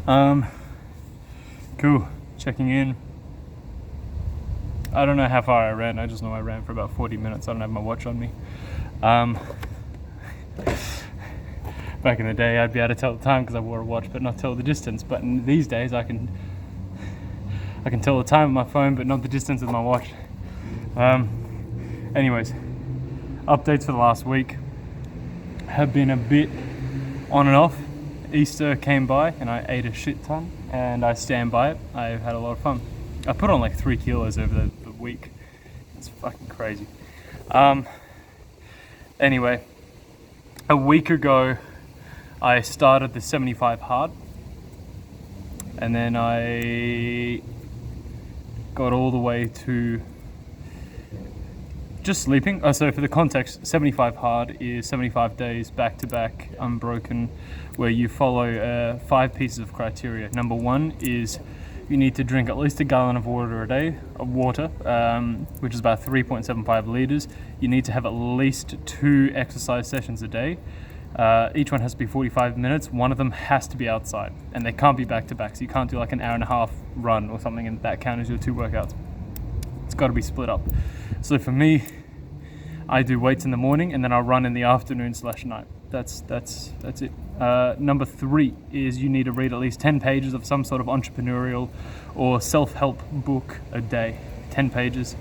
Cool. Checking in. I don't know how far I ran. I just know I ran for about 40 minutes. I don't have my watch on me. Back in the day, I'd be able to tell the time because I wore a watch, but not tell the distance. But these days, I can tell the time with my phone, but not the distance with my watch. Anyways, updates for the last week have been a bit on and off. Easter came by and I ate a shit ton, and I stand by it. I've had a lot of fun. I put on like 3 kilos over the week. It's fucking crazy. Anyway, a week ago I started the 75 hard, and then I got all the way to just sleeping. So for the context, 75 hard is 75 days back to back unbroken, where you follow 5 pieces of criteria. Number 1 is you need to drink at least a gallon of water a day, which is about 3.75 liters. You need to have at least 2 exercise sessions a day. Each one has to be 45 minutes. One of them has to be outside, and they can't be back to back. So you can't do like an hour and a half run or something and that count as your 2 workouts. It's got to be split up. So for me, I do weights in the morning and then I'll run in the afternoon/night. That's it. Number 3 is you need to read at least 10 pages of some sort of entrepreneurial or self-help book a day. 10 pages.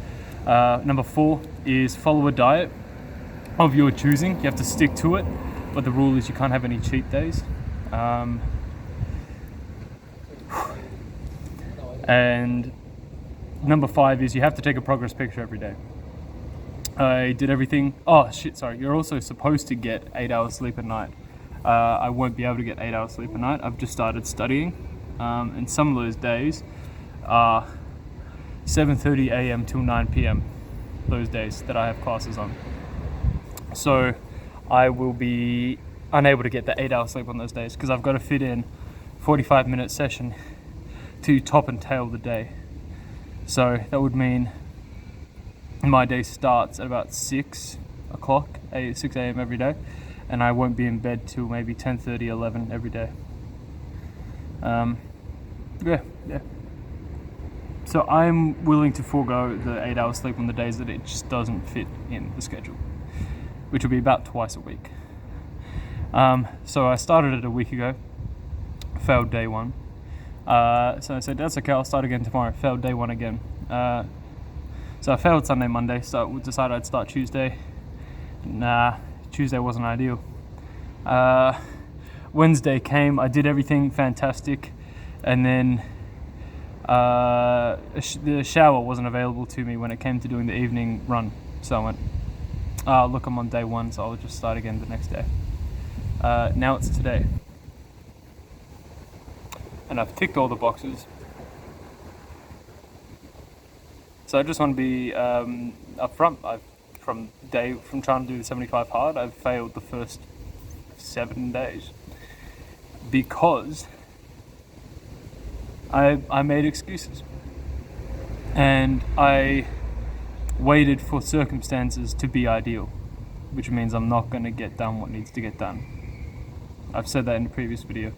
Number 4 is follow a diet of your choosing. You have to stick to it, but the rule is you can't have any cheat days. And number 5 is you have to take a progress picture every day. I did everything. Oh shit, sorry. You're also supposed to get 8 hours sleep a night. I won't be able to get 8 hours sleep a night. I've just started studying, and some of those days are 7:30 a.m. till 9 p.m. those days that I have classes on. So I will be unable to get the 8 hours sleep on those days because I've got to fit in 45-minute session to top and tail the day. So that would mean my day starts at about 6 a.m. every day, and I won't be in bed till maybe 10:30, 11 every day. Yeah. So I'm willing to forego the 8 hours sleep on the days that it just doesn't fit in the schedule, which will be about twice a week. So I started it a week ago, failed day 1. So I said, that's okay, I'll start again tomorrow. Failed day 1 again. So I failed Sunday, Monday, decided I'd start Tuesday. Nah, Tuesday wasn't ideal. Wednesday came, I did everything fantastic, and then the shower wasn't available to me when it came to doing the evening run. So I went, look, I'm on day 1, so I'll just start again the next day. Now it's today. And I've ticked all the boxes. So I just want to be upfront. From trying to do the 75 hard, I've failed the first 7 days because I made excuses, and I waited for circumstances to be ideal, which means I'm not going to get done what needs to get done. I've said that in the previous video.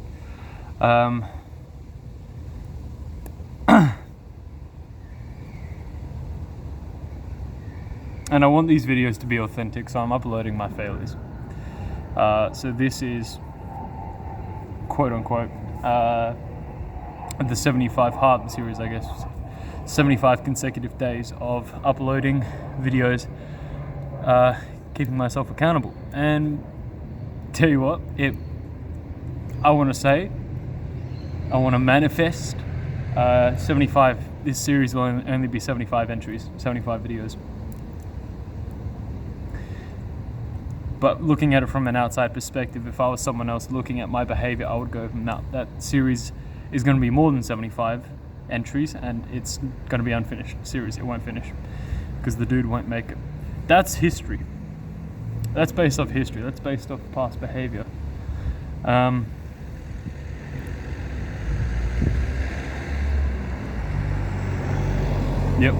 And I want these videos to be authentic, so I'm uploading my failures. So this is, quote unquote, the 75 hard series, I guess. 75 consecutive days of uploading videos, keeping myself accountable. And tell you what, I want to manifest 75. This series will only be 75 entries, 75 videos. But looking at it from an outside perspective, if I was someone else looking at my behavior, I would go, no, that series is going to be more than 75 entries, and it's going to be unfinished series. It won't finish because the dude won't make it. That's history. That's based off history. That's based off past behavior. Yep.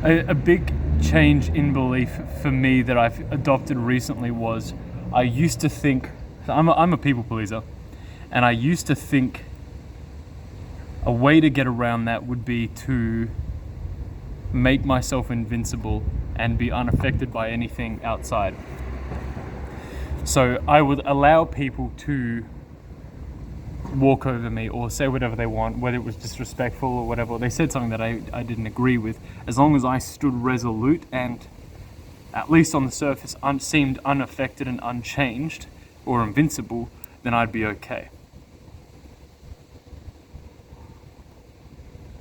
A big change in belief for me that I've adopted recently was I used to think So I'm a people pleaser, and I used to think a way to get around that would be to make myself invincible and be unaffected by anything outside. So I would allow people to walk over me or say whatever they want, whether it was disrespectful or whatever. They said something that I didn't agree with. As long as I stood resolute and, at least on the surface, seemed unaffected and unchanged or invincible, then I'd be okay.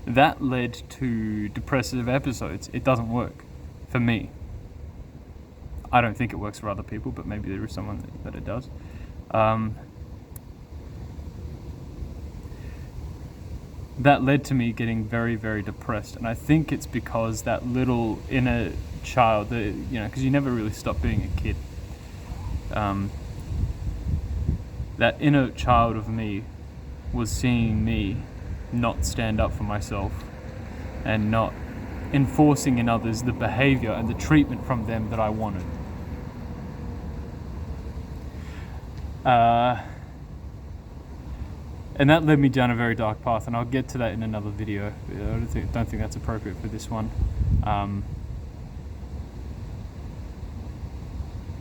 That led to depressive episodes. It doesn't work for me. I don't think it works for other people, but maybe there is someone that it does. That led to me getting very, very depressed, and I think it's because that little inner child, because you never really stop being a kid. That inner child of me was seeing me not stand up for myself and not enforcing in others the behavior and the treatment from them that I wanted. And that led me down a very dark path, and I'll get to that in another video. I don't think that's appropriate for this one.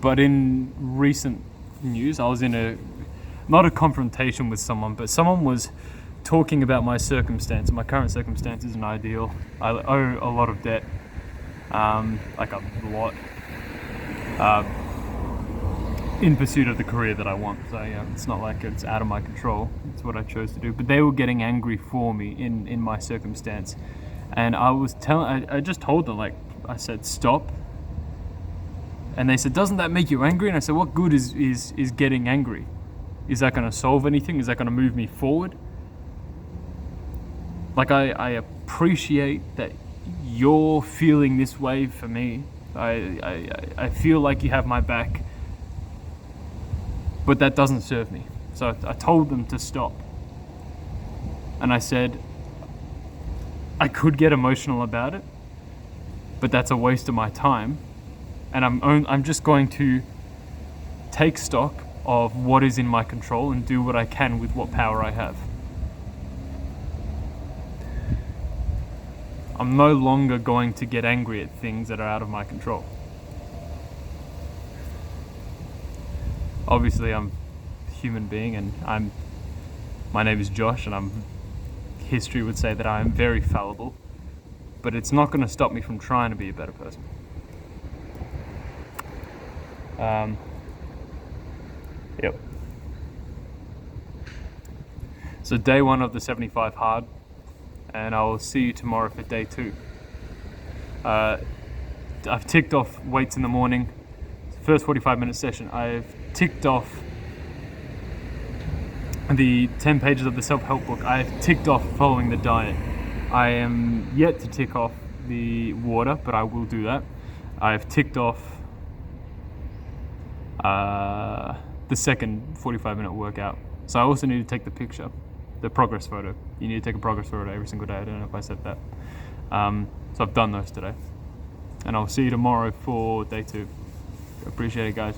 But in recent news, I was in not a confrontation with someone, but someone was talking about my circumstance. My current circumstance isn't ideal. I owe a lot of debt, like a lot, in pursuit of the career that I want. So it's not like it's out of my control. It's what I chose to do. But they were getting angry for me in my circumstance, and I just told them, like, I said, stop. And they said, doesn't that make you angry? And I said, what good is getting angry? Is that going to solve anything? Is that going to move me forward? Like, I appreciate that you're feeling this way for me. I feel like you have my back, but that doesn't serve me. So I told them to stop. And I said, I could get emotional about it, but that's a waste of my time. And I'm just going to take stock of what is in my control and do what I can with what power I have. I'm no longer going to get angry at things that are out of my control. Obviously, I'm a human being, and my name is Josh, and history would say that I am very fallible, but it's not going to stop me from trying to be a better person. Yep. So day 1 of the 75 hard, and I will see you tomorrow for day 2. I've ticked off weights in the morning. First 45-minute session. I've ticked off the 10 pages of the self-help book. I've ticked off following the diet. I am yet to tick off the water, but I will do that. I've ticked off the second 45-minute workout. So I also need to take the picture, the progress photo. You need to take a progress photo every single day. I don't know if I said that. So I've done those today. And I'll see you tomorrow for day 2. Appreciate it, guys.